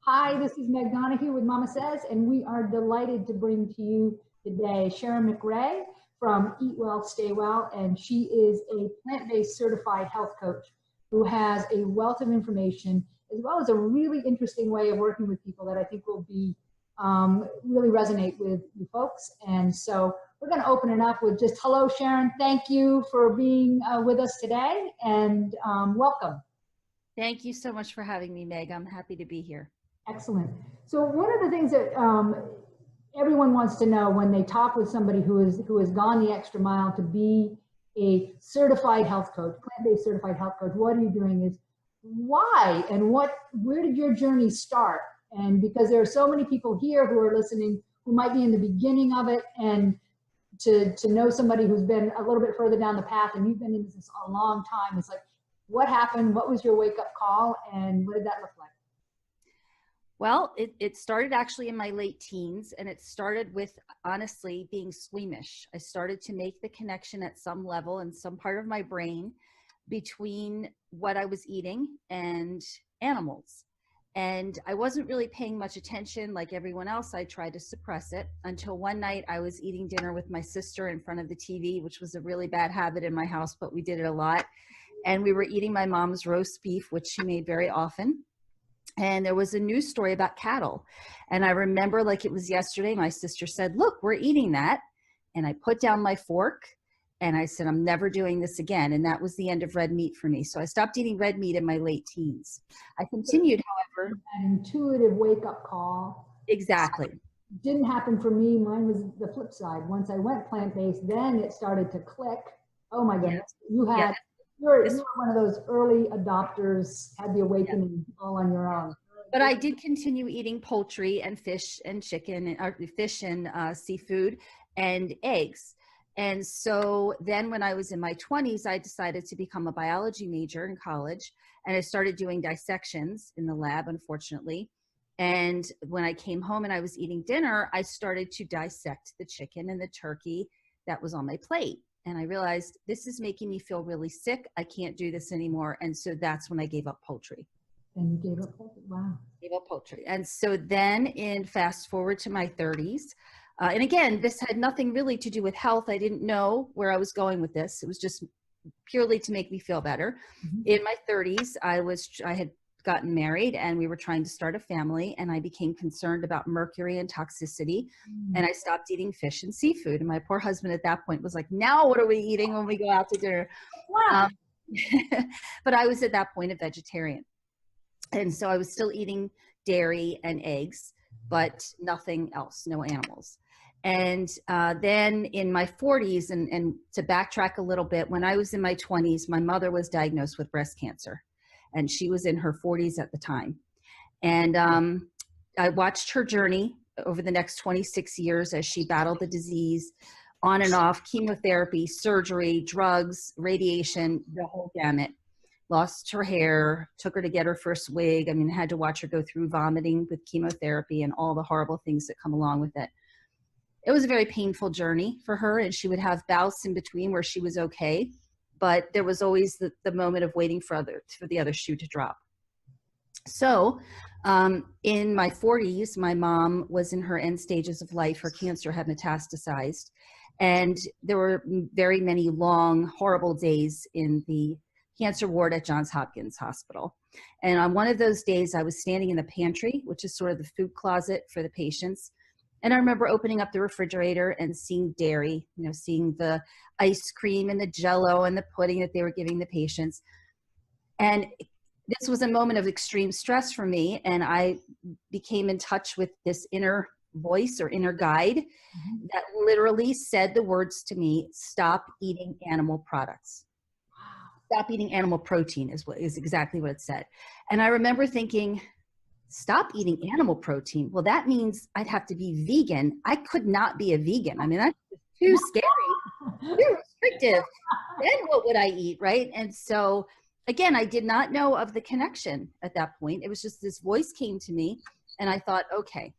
Hi, this is Meg Donahue with MamaSezz, and we are delighted to bring to you today Sharon McRae from Eat Well, Stay Well, and she is a plant-based certified health coach who has a wealth of information as well as a really interesting way of working with people that I think will be really resonate with you folks. And so we're going to open it up with just hello, Sharon. Thank you for being with us today, and welcome. Thank you so much for having me, Meg. I'm happy to be here. Excellent. So one of the things that everyone wants to know when they talk with somebody who has gone the extra mile to be a certified health coach, plant-based certified health coach, what are you doing, is why and where did your journey start? And because there are so many people here who are listening who might be in the beginning of it, and to know somebody who's been a little bit further down the path and you've been in this a long time, it's like, what happened? What was your wake-up call, and what did that look like? Well, it started actually in my late teens, and it started with, honestly, being squeamish. I started to make the connection at some level in some part of my brain between what I was eating and animals. And I wasn't really paying much attention like everyone else. I tried to suppress it until one night I was eating dinner with my sister in front of the TV, which was a really bad habit in my house, but we did it a lot. And we were eating my mom's roast beef, which she made very often. And there was a news story about cattle. And I remember like it was yesterday, my sister said, "Look, we're eating that." And I put down my fork and I said, "I'm never doing this again." And that was the end of red meat for me. So I stopped eating red meat in my late teens. I continued, however. An intuitive wake-up call. Exactly. Didn't happen for me. Mine was the flip side. Once I went plant-based, then it started to click. Oh my goodness. You had, you were one of those early adopters, had the awakening all on your own. But I did continue eating poultry and fish and chicken, or fish and seafood and eggs. And so then when I was in my 20s, I decided to become a biology major in college, and I started doing dissections in the lab, unfortunately. And when I came home and I was eating dinner, I started to dissect the chicken and the turkey that was on my plate. And I realized this is making me feel really sick. I can't do this anymore. And so that's when I gave up poultry. And you gave up poultry? Wow. Gave up poultry. And so then fast forward to my 30s. And again, this had nothing really to do with health. I didn't know where I was going with this. It was just purely to make me feel better. Mm-hmm. In my 30s, I had gotten married and we were trying to start a family, and I became concerned about mercury and toxicity. And I stopped eating fish and seafood. And my poor husband at that point was like, "Now what are we eating when we go out to dinner?" Wow. But I was at that point a vegetarian. And so I was still eating dairy and eggs, but nothing else, no animals. And then in my 40s, and to backtrack a little bit, when I was in my 20s, my mother was diagnosed with breast cancer. And she was in her 40s at the time. And I watched her journey over the next 26 years as she battled the disease, on and off, chemotherapy, surgery, drugs, radiation, the whole gamut. Lost her hair, took her to get her first wig. I mean, had to watch her go through vomiting with chemotherapy and all the horrible things that come along with it. It was a very painful journey for her, and she would have bouts in between where she was okay. But there was always the moment of waiting for the other shoe to drop. So in my 40s, my mom was in her end stages of life. Her cancer had metastasized. And there were very many long, horrible days in the cancer ward at Johns Hopkins Hospital. And on one of those days, I was standing in the pantry, which is sort of the food closet for the patients. And I remember opening up the refrigerator and seeing dairy, seeing the ice cream and the Jell-O and the pudding that they were giving the patients. And this was a moment of extreme stress for me. And I became in touch with this inner voice or inner guide that literally said the words to me: "Stop eating animal products." Stop eating animal protein is exactly what it said. And I remember thinking, stop eating animal protein. Well, that means I'd have to be vegan. I could not be a vegan. I mean, that's too scary, too restrictive. Then what would I eat, right? And so, again, I did not know of the connection at that point. It was just this voice came to me, and I thought, okay,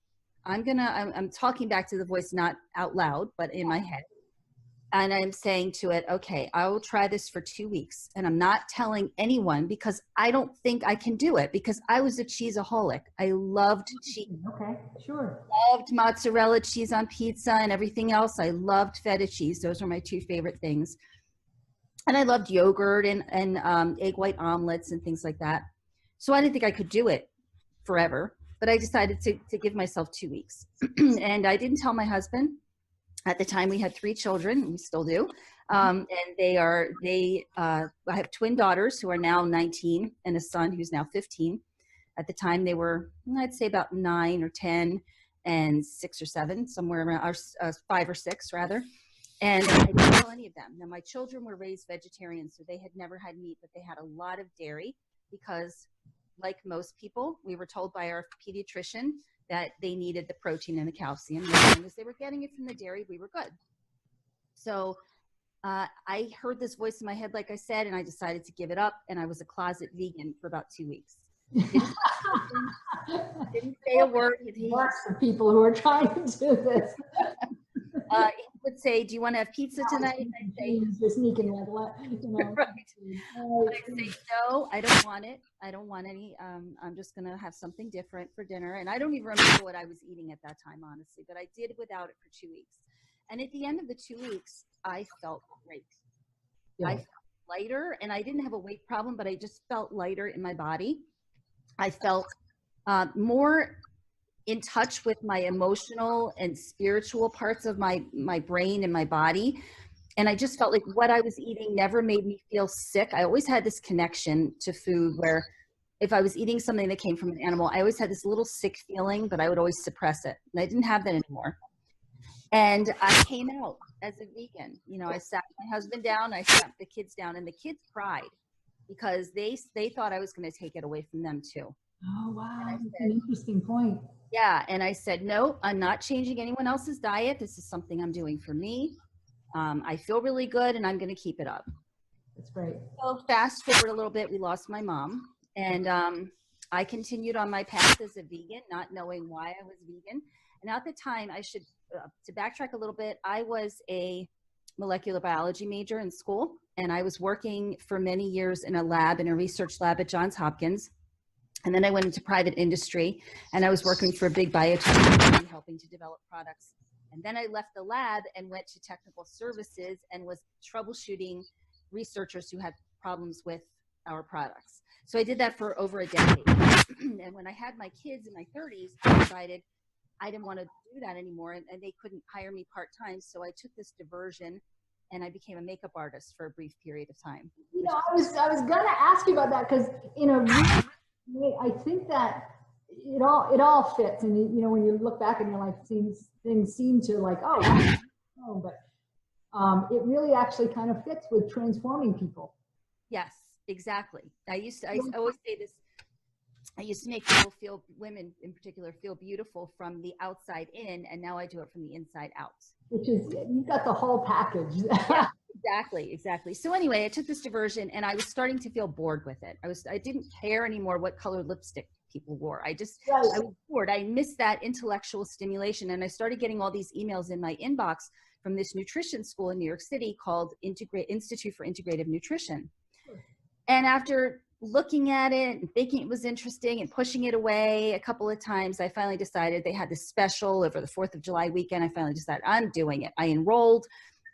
I'm talking back to the voice, not out loud, but in my head. And I'm saying to it, okay, I will try this for 2 weeks. And I'm not telling anyone because I don't think I can do it, because I was a cheeseaholic. I loved cheese. Okay, sure. Loved mozzarella cheese on pizza and everything else. I loved feta cheese. Those were my two favorite things. And I loved yogurt and egg white omelets and things like that. So I didn't think I could do it forever, but I decided to give myself 2 weeks. And I didn't tell my husband. At the time, we had 3 children. We still do. And I have twin daughters who are now 19 and a son who's now 15. At the time, they were, I'd say, about 9 or 10 and 6 or 7, somewhere around, or 5 or 6 rather. And I didn't tell any of them. Now, my children were raised vegetarian, so they had never had meat, but they had a lot of dairy because, like most people, we were told by our pediatrician that they needed the protein and the calcium. As long as they were getting it from the dairy, we were good. So I heard this voice in my head, like I said, and I decided to give it up. And I was a closet vegan for about 2 weeks. Didn't say a word. It works for people who are trying to do this. He would say, "Do you want to have pizza tonight?" And I'd say, "You're sneaking like what?" You know. Right. I'd say, "No, I don't want it. I don't want any. I'm just going to have something different for dinner." And I don't even remember what I was eating at that time, honestly, but I did without it for 2 weeks. And at the end of the 2 weeks, I felt great. Yeah. I felt lighter, and I didn't have a weight problem, but I just felt lighter in my body. I felt more in touch with my emotional and spiritual parts of my brain and my body. And I just felt like what I was eating never made me feel sick. I always had this connection to food where if I was eating something that came from an animal, I always had this little sick feeling, but I would always suppress it. And I didn't have that anymore. And I came out as a vegan. You know, I sat my husband down, I sat the kids down, and the kids cried because they thought I was going to take it away from them too. Oh, wow. That's an interesting point. Yeah. And I said, no, I'm not changing anyone else's diet. This is something I'm doing for me. I feel really good and I'm going to keep it up. That's great. So fast forward a little bit, we lost my mom. And I continued on my path as a vegan, not knowing why I was vegan. And at the time, to backtrack a little bit, I was a molecular biology major in school. And I was working for many years in a research lab at Johns Hopkins. And then I went into private industry and I was working for a big biotech company helping to develop products. And then I left the lab and went to technical services and was troubleshooting researchers who had problems with our products. So I did that for over a decade. And when I had my kids in my 30s, I decided I didn't want to do that anymore. And they couldn't hire me part-time. So I took this diversion and I became a makeup artist for a brief period of time. You know, I was going to ask you about that because, you know, I think that it all fits, and you know when you look back in your life, things seem to like but it really actually kind of fits with transforming people. Yes, exactly. I always say this. I used to make people women in particular, feel beautiful from the outside in, and now I do it from the inside out. Which is, you got the whole package. Yeah, exactly. So anyway, I took this diversion and I was starting to feel bored with it. I didn't care anymore what color lipstick people wore. I was bored. I missed that intellectual stimulation. And I started getting all these emails in my inbox from this nutrition school in New York City called Institute for Integrative Nutrition. And after looking at it and thinking it was interesting and pushing it away a couple of times, I finally decided they had this special over the 4th of July weekend. I finally decided I'm doing it. I enrolled.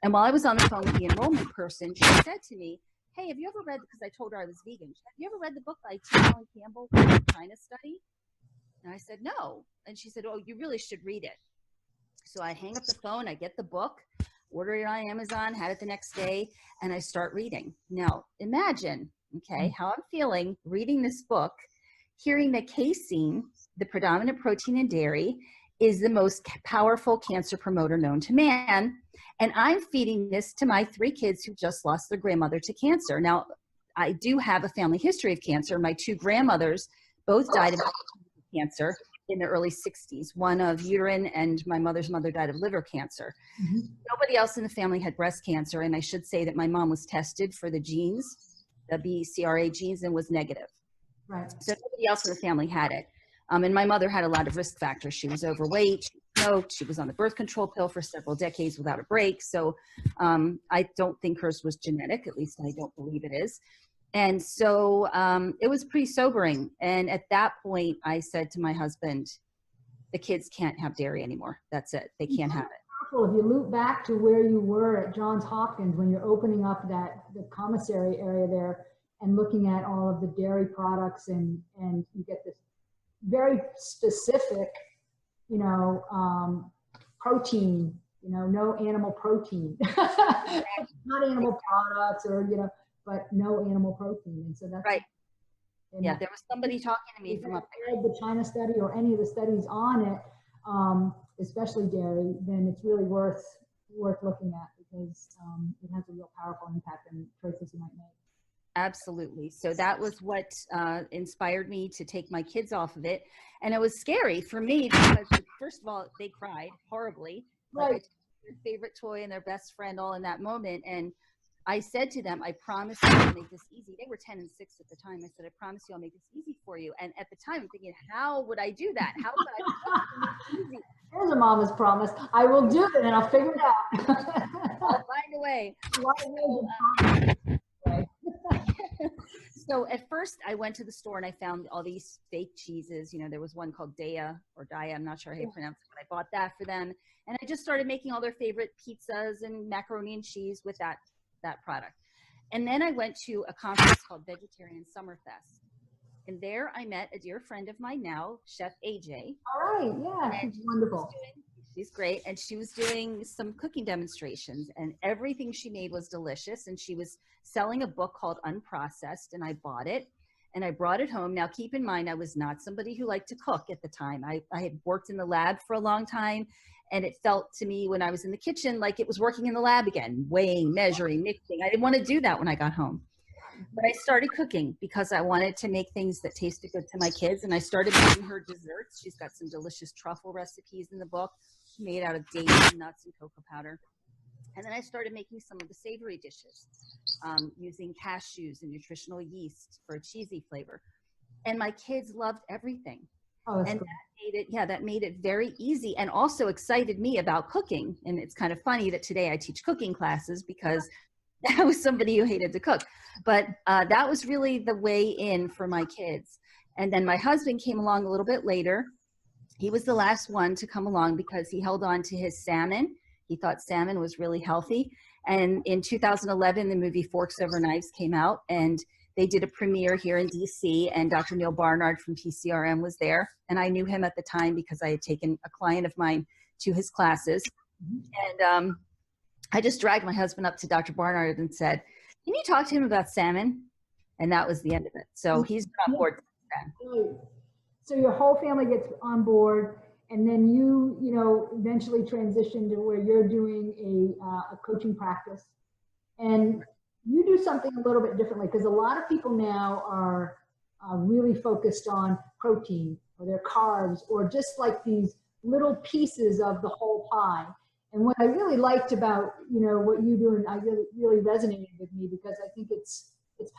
And while I was on the phone with the enrollment person, she said to me, hey, have you ever read, because I told her I was vegan, have you ever read the book by T. Alan Campbell, The China Study? And I said, no. And she said, oh, you really should read it. So I hang up the phone, I get the book, order it on Amazon, had it the next day, and I start reading. Now, imagine, how I'm feeling reading this book, hearing that casein, the predominant protein in dairy, is the most powerful cancer promoter known to man. And I'm feeding this to my 3 kids who just lost their grandmother to cancer. Now, I do have a family history of cancer. My 2 grandmothers both died of cancer in their early 60s, one of uterine, and my mother's mother died of liver cancer. Mm-hmm. Nobody else in the family had breast cancer. And I should say that my mom was tested for the genes, the BCRA genes, and was negative. Right. So nobody else in the family had it. And my mother had a lot of risk factors. She was overweight, she smoked. She was on the birth control pill for several decades without a break. So I don't think hers was genetic. At least I don't believe it is. And so it was pretty sobering. And at that point, I said to my husband, the kids can't have dairy anymore. That's it. They can't have it. If you loop back to where you were at Johns Hopkins when you're opening up the commissary area there and looking at all of the dairy products, and you get this very specific, protein, no animal protein, not animal products, or but no animal protein, and so that's right. Yeah, there was somebody talking to me from up there. The China study or any of the studies on it, especially dairy, then it's really worth looking at, because it has a real powerful impact on choices you might make. Absolutely. So that was what inspired me to take my kids off of it. And it was scary for me because, first of all, they cried horribly. Right. Like, their favorite toy and their best friend all in that moment. And I said to them, I promise you I'll make this easy. They were 10 and 6 at the time. I said, I promise you I'll make this easy for you. And at the time, I'm thinking, how would I do that? How would I make it easy? Here's a mama's promise. I will do it, and I'll figure it out. I'll find a way. So at first I went to the store and I found all these fake cheeses. There was one called Daya, I'm not sure how you pronounce it, but I bought that for them. And I just started making all their favorite pizzas and macaroni and cheese with that product. And then I went to a conference called Vegetarian Summerfest. And there I met a dear friend of mine now, Chef AJ. All right, yeah, she's wonderful. She's great. And she was doing some cooking demonstrations, and everything she made was delicious. And she was selling a book called Unprocessed, and I bought it and I brought it home. Now, keep in mind, I was not somebody who liked to cook at the time. I had worked in the lab for a long time, and it felt to me when I was in the kitchen like it was working in the lab again, weighing, measuring, mixing. I didn't want to do that when I got home. But I started cooking because I wanted to make things that tasted good to my kids. And I started making her desserts. She's got some delicious truffle recipes in the book made out of dates, nuts, and cocoa powder. And then I started making some of the savory dishes using cashews and nutritional yeast for a cheesy flavor. And my kids loved everything. Oh, and that made it very easy, and also excited me about cooking. And it's kind of funny that today I teach cooking classes because I was somebody who hated to cook. But that was really the way in for my kids. And then my husband came along a little bit later. He was the last one to come along because he held on to his salmon. He thought salmon was really healthy. And in 2011, the movie Forks Over Knives came out, and they did a premiere here in DC, and Dr. Neil Barnard from PCRM was there. And I knew him at the time because I had taken a client of mine to his classes. And I just dragged my husband up to Dr. Barnard and said, can you talk to him about salmon? And that was the end of it. So he's been on board since then. So your whole family gets on board, and then you eventually transition to where you're doing a coaching practice. And you do something a little bit differently, because a lot of people now are really focused on protein or their carbs, or just like these little pieces of the whole pie. And what I really liked about what you do, and I really resonated with me because I think it's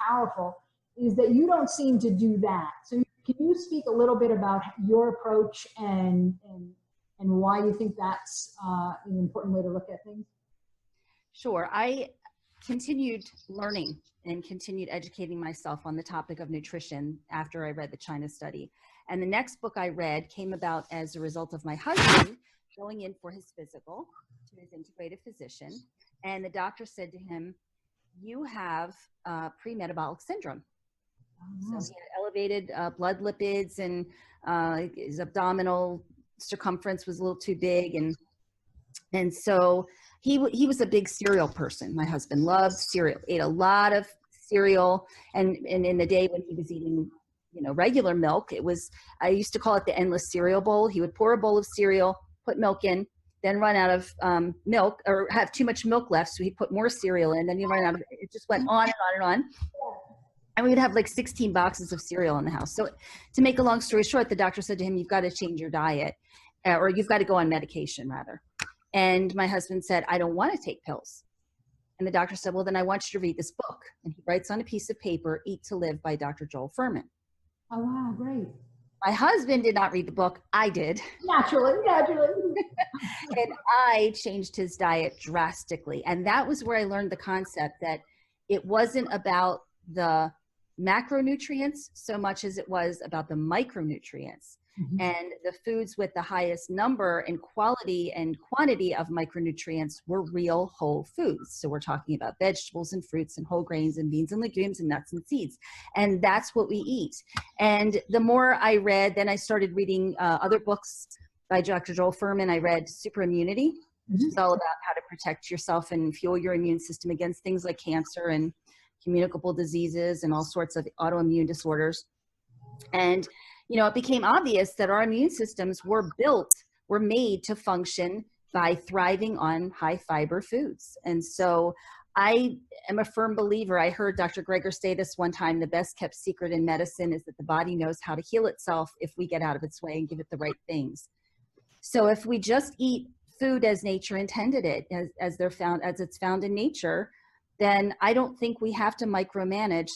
powerful, is that you don't seem to do that. So can you speak a little bit about your approach and why you think that's an important way to look at things? Sure. I continued learning and continued educating myself on the topic of nutrition after I read the China study. And the next book I read came about as a result of my husband going in for his physical to his integrative physician. And the doctor said to him, you have pre-metabolic syndrome. So he had elevated blood lipids, and his abdominal circumference was a little too big. And so he was a big cereal person. My husband loved cereal, ate a lot of cereal. And in the day when he was eating, regular milk, I used to call it the endless cereal bowl. He would pour a bowl of cereal, put milk in, then run out of milk, or have too much milk left. So he'd put more cereal in, then he'd run out of it. It just went on and on and on. And we would have like 16 boxes of cereal in the house. So to make a long story short, the doctor said to him, you've got to change your diet, or you've got to go on medication rather. And my husband said, I don't want to take pills. And the doctor said, well, then I want you to read this book. And he writes on a piece of paper, Eat to Live by Dr. Joel Fuhrman. Oh, wow, great. My husband did not read the book. I did. Naturally. And I changed his diet drastically. And that was where I learned the concept that it wasn't about the macronutrients so much as it was about the micronutrients. Mm-hmm. And the foods with the highest number and quality and quantity of micronutrients were real whole foods. So we're talking about vegetables and fruits and whole grains and beans and legumes and nuts and seeds. And that's what we eat. And the more I read, then I started reading other books by Dr. Joel Fuhrman. I read Super Immunity, which is all about how to protect yourself and fuel your immune system against things like cancer and communicable diseases and all sorts of autoimmune disorders. And it became obvious that our immune systems were made to function by thriving on high fiber foods. And so I am a firm believer. I heard Dr. Greger say this one time, the best kept secret in medicine is that the body knows how to heal itself if we get out of its way and give it the right things. So if we just eat food as nature intended it, as it's found in nature, then I don't think we have to micromanage.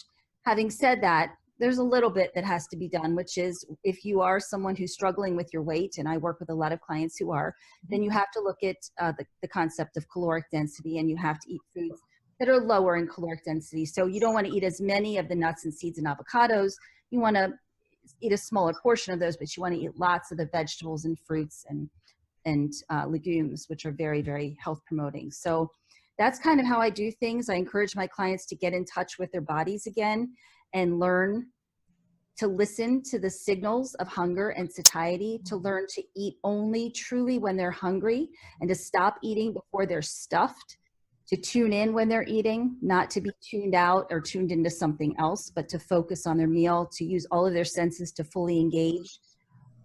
Having said that, there's a little bit that has to be done, which is if you are someone who's struggling with your weight, and I work with a lot of clients who are, then you have to look at the concept of caloric density, and you have to eat foods that are lower in caloric density. So you don't want to eat as many of the nuts and seeds and avocados. You want to eat a smaller portion of those, but you want to eat lots of the vegetables and fruits and legumes, which are very, very health promoting. So that's kind of how I do things. I encourage my clients to get in touch with their bodies again and learn to listen to the signals of hunger and satiety, to learn to eat only truly when they're hungry and to stop eating before they're stuffed, to tune in when they're eating, not to be tuned out or tuned into something else, but to focus on their meal, to use all of their senses to fully engage,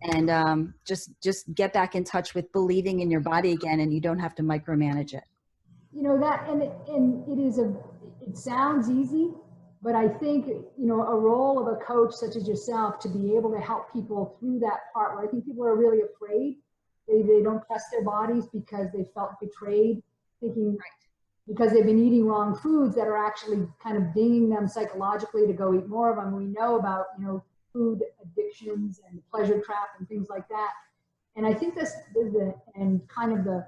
and just get back in touch with believing in your body again, and you don't have to micromanage it. It sounds easy, but I think, a role of a coach such as yourself to be able to help people through that part where I think people are really afraid. They don't trust their bodies because they felt betrayed, thinking because they've been eating wrong foods that are actually kind of dinging them psychologically to go eat more of them. We know about, food addictions and the pleasure trap and things like that. And I think the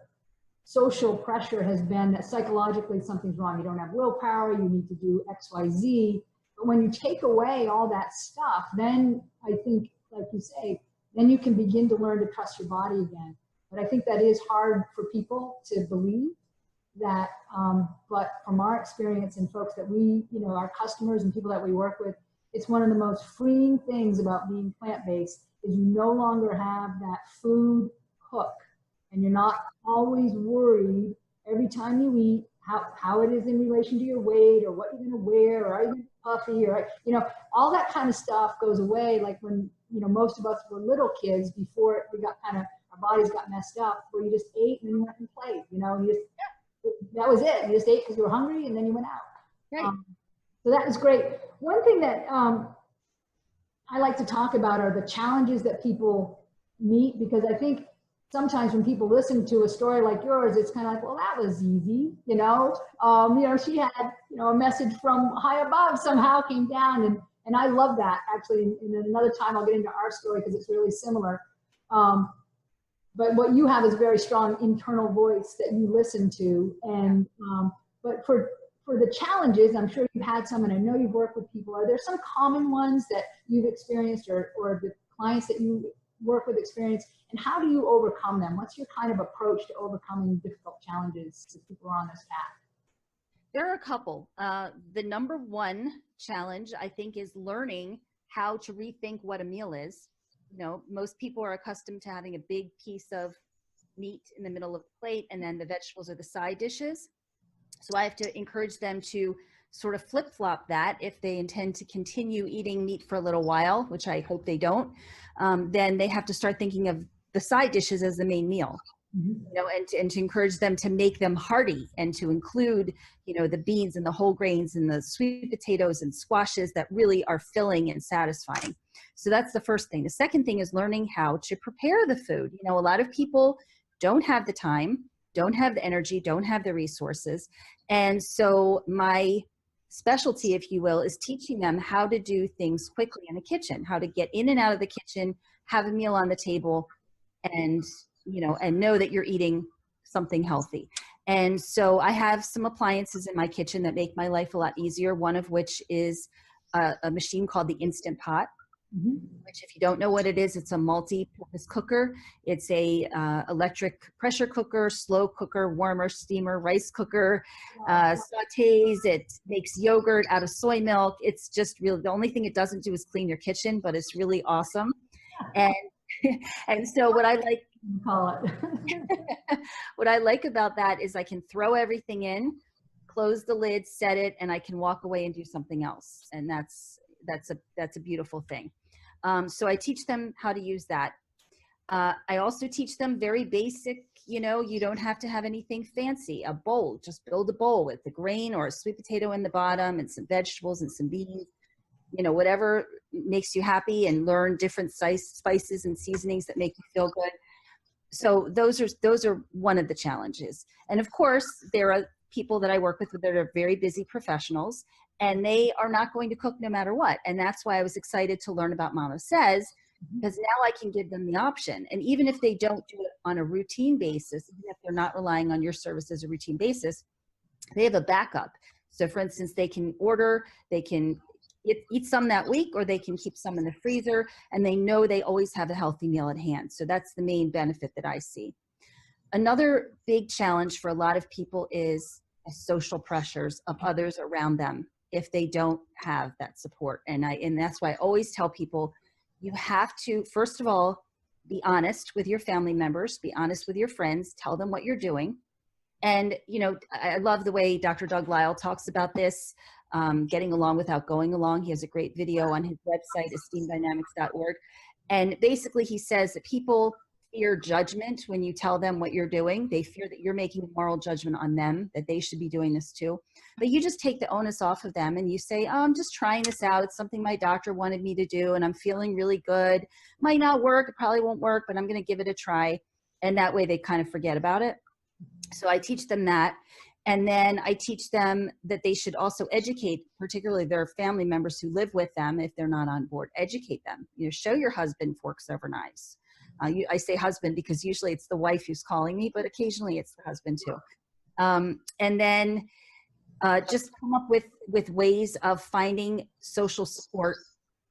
social pressure has been that psychologically something's wrong. You don't have willpower, you need to do X, Y, Z. But when you take away all that stuff, then I think, like you say, then you can begin to learn to trust your body again. But I think that is hard for people to believe that, but from our experience and folks that we, our customers and people that we work with, it's one of the most freeing things about being plant-based is you no longer have that food hook. And you're not always worried every time you eat how it is in relation to your weight or what you're going to wear or are you going to be puffy or, all that kind of stuff goes away. Like when, most of us were little kids before we got our bodies got messed up where you just ate and then you went and played, that was it. You just ate because you were hungry and then you went out. Right. So that was great. One thing that I like to talk about are the challenges that people meet, because I think sometimes when people listen to a story like yours, it's kind of like, well, that was easy, she had, a message from high above somehow came down. And I love that actually. And another time I'll get into our story because it's really similar. But what you have is a very strong internal voice that you listen to. And, but for the challenges, I'm sure you've had some, and I know you've worked with people. Are there some common ones that you've experienced or the clients that you work with experience, and how do you overcome them? What's your kind of approach to overcoming difficult challenges as people are on this path? There are a couple. The number one challenge, I think, is learning how to rethink what a meal is. Most people are accustomed to having a big piece of meat in the middle of the plate, and then the vegetables are the side dishes. So I have to encourage them to sort of flip-flop that. If they intend to continue eating meat for a little while, which I hope they don't, then they have to start thinking of the side dishes as the main meal. And to encourage them to make them hearty and to include, the beans and the whole grains and the sweet potatoes and squashes that really are filling and satisfying. So that's the first thing. The second thing is learning how to prepare the food. A lot of people don't have the time, don't have the energy, don't have the resources. And so my specialty, if you will, is teaching them how to do things quickly in the kitchen, how to get in and out of the kitchen, have a meal on the table, and, you know, and know that you're eating something healthy. And so I have some appliances in my kitchen that make my life a lot easier. One of which is a machine called the Instant Pot, which, if you don't know what it is, it's a multi-purpose cooker. It's a electric pressure cooker, slow cooker, warmer, steamer, rice cooker, sautés. It makes yogurt out of soy milk. It's just really, the only thing it doesn't do is clean your kitchen, but it's really awesome. And and so what I like, what I like about that is I can throw everything in, close the lid, set it, and I can walk away and do something else. And that's a beautiful thing. So I teach them how to use that. I also teach them very basic, you know, you don't have to have anything fancy. A bowl, just build a bowl with a grain or a sweet potato in the bottom and some vegetables and some beans, you know, whatever makes you happy, and learn different spices and seasonings that make you feel good. So those are one of the challenges. And of course, there are people that I work with that are very busy professionals, and they are not going to cook no matter what. And that's why I was excited to learn about MamaSezz, because now I can give them the option. And even if they don't do it on a routine basis, even if they're not relying on your service as a routine basis, they have a backup. So for instance, they can order, they can eat some that week, or they can keep some in the freezer, and they know they always have a healthy meal at hand. So that's the main benefit that I see. Another big challenge for a lot of people is the social pressures of others around them if they don't have that support. And that's why I always tell people, you have to, first of all, be honest with your family members, be honest with your friends, tell them what you're doing. And, you know, I love the way Dr. Doug Lisle talks about this, getting along without going along. He has a great video on his website, esteemdynamics.org. And basically he says that people fear judgment when you tell them what you're doing. They fear that you're making a moral judgment on them, that they should be doing this too. But you just take the onus off of them and you say, oh, I'm just trying this out. It's something my doctor wanted me to do and I'm feeling really good. Might not work, it probably won't work, but I'm going to give it a try. And that way they kind of forget about it. So I teach them that. And then I teach them that they should also educate, particularly their family members who live with them, if they're not on board, educate them. You know, show your husband forks over knives. I say husband because usually it's the wife who's calling me, but occasionally it's the husband too. And then just come up with ways of finding social support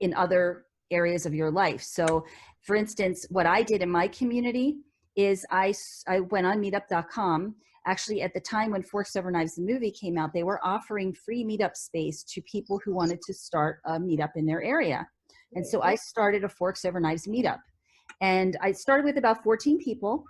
in other areas of your life. So for instance, what I did in my community is I went on meetup.com. Actually, at the time when Forks Over Knives, the movie came out, they were offering free meetup space to people who wanted to start a meetup in their area. And so I started a Forks Over Knives meetup. And I started with about 14 people,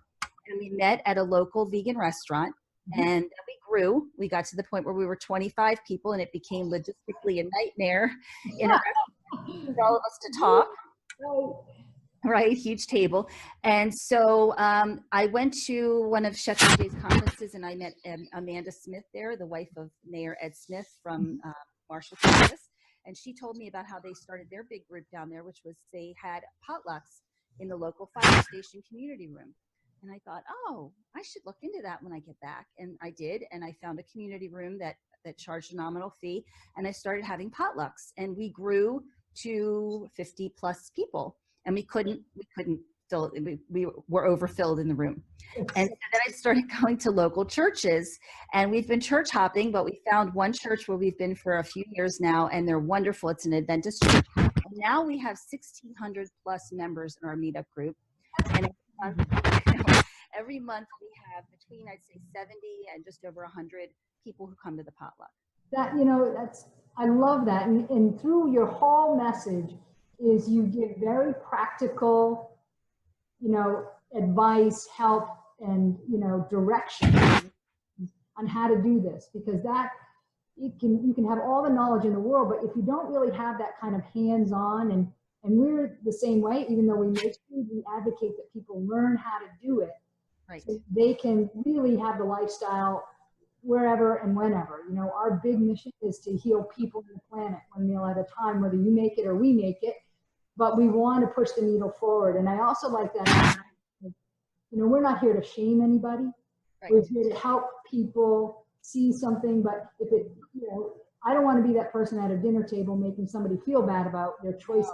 and we met at a local vegan restaurant, and we grew. We got to the point where we were 25 people, and it became logistically a nightmare in a restaurant for all of us to talk. Right, huge table. And so I went to one of Chef AJ's conferences, and I met Amanda Smith there, the wife of Mayor Ed Smith from Marshall, Kansas. And she told me about how they started their big group down there, which was they had potlucks in the local fire station community room. And I thought, oh, I should look into that when I get back. And I did. And I found a community room that charged a nominal fee. And I started having potlucks. And we grew to 50 plus people. And we couldn't fill it. We were overfilled in the room. And so then I started going to local churches, and we've been church hopping, but we found one church where we've been for a few years now, and they're wonderful. It's an Adventist church. And now we have 1,600 plus members in our meetup group. And every month we have between, I'd say, 70 and just over 100 people who come to the potluck. That, you know, I love that. And through your whole message is you give very practical, you know, advice, help, and, you know, direction on how to do this, because that you can have all the knowledge in the world, but if you don't really have that kind of hands-on, and we're the same way, even though we make food, we advocate that people learn how to do it, right? So they can really have the lifestyle wherever and whenever. You know, our big mission is to heal people on the planet one meal at a time, whether you make it or we make it, but we want to push the needle forward. And I also like that, you know, we're not here to shame anybody. Right. We're here to help people see something, but if it, you know, I don't want to be that person at a dinner table making somebody feel bad about their choices.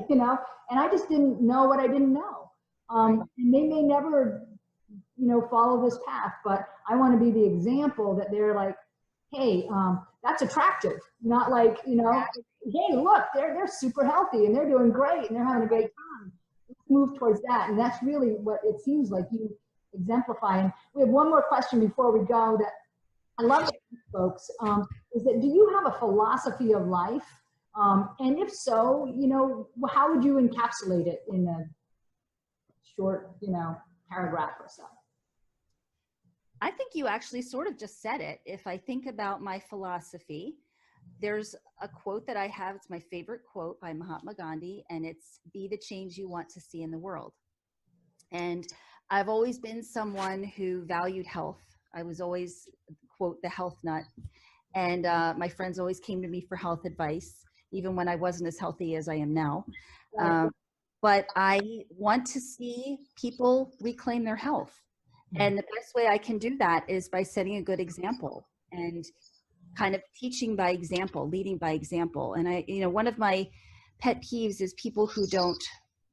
You know, and I just didn't know what I didn't know. And they may never, you know, follow this path, but I want to be the example that they're like, hey, that's attractive. Not like, you know, hey, look, they're super healthy and they're doing great and they're having a great time. Let's move towards that. And that's really what it seems like you exemplify. And we have one more question before we go that I love to ask folks, is that do you have a philosophy of life? And if so, you know, how would you encapsulate it in a short, you know, paragraph or so? I think you actually sort of just said it. If I think about my philosophy, there's a quote that I have. It's my favorite quote by Mahatma Gandhi, and it's "Be the change you want to see in the world." And I've always been someone who valued health. I was always, quote, the health nut. And my friends always came to me for health advice, even when I wasn't as healthy as I am now. But I want to see people reclaim their health. And the best way I can do that is by setting a good example and kind of teaching by example, leading by example. And I, you know, one of my pet peeves is people who don't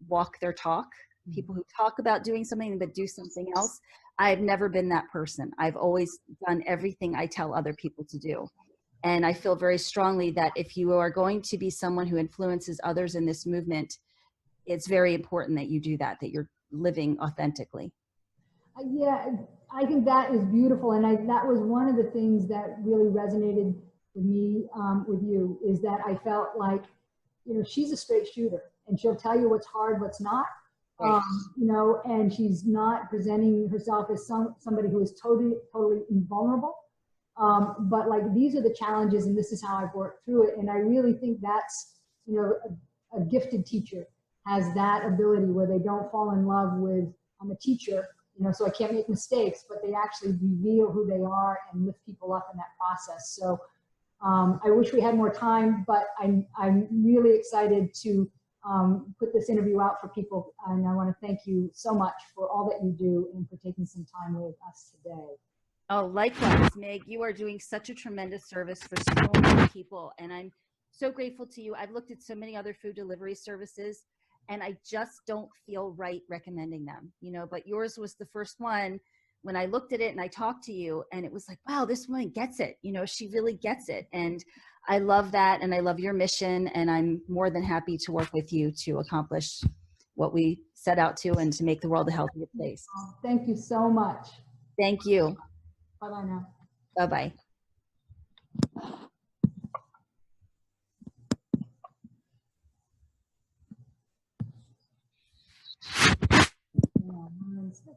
walk their talk, people who talk about doing something but do something else. I've never been that person. I've always done everything I tell other people to do. And I feel very strongly that if you are going to be someone who influences others in this movement, it's very important that you do that, that you're living authentically. Yeah, I think that is beautiful. And that was one of the things that really resonated with me, with you, is that I felt like, you know, she's a straight shooter and she'll tell you what's hard, what's not. Right. You know, and she's not presenting herself as somebody who is totally invulnerable. But like, these are the challenges and this is how I've worked through it. And I really think that's, you know, a gifted teacher has that ability where they don't fall in love with, I'm a teacher, you know, so I can't make mistakes, but they actually reveal who they are and lift people up in that process. So I wish we had more time, but I'm really excited to put this interview out for people. And I want to thank you so much for all that you do and for taking some time with us today. Oh, likewise, Meg, you are doing such a tremendous service for so many people. And I'm so grateful to you. I've looked at so many other food delivery services and I just don't feel right recommending them, you know, but yours was the first one when I looked at it and I talked to you and it was like, wow, this woman gets it. You know, she really gets it. And I love that. And I love your mission. And I'm more than happy to work with you to accomplish what we set out to and to make the world a healthier place. Thank you so much. Thank you. Bye-bye now. Bye-bye. Yeah,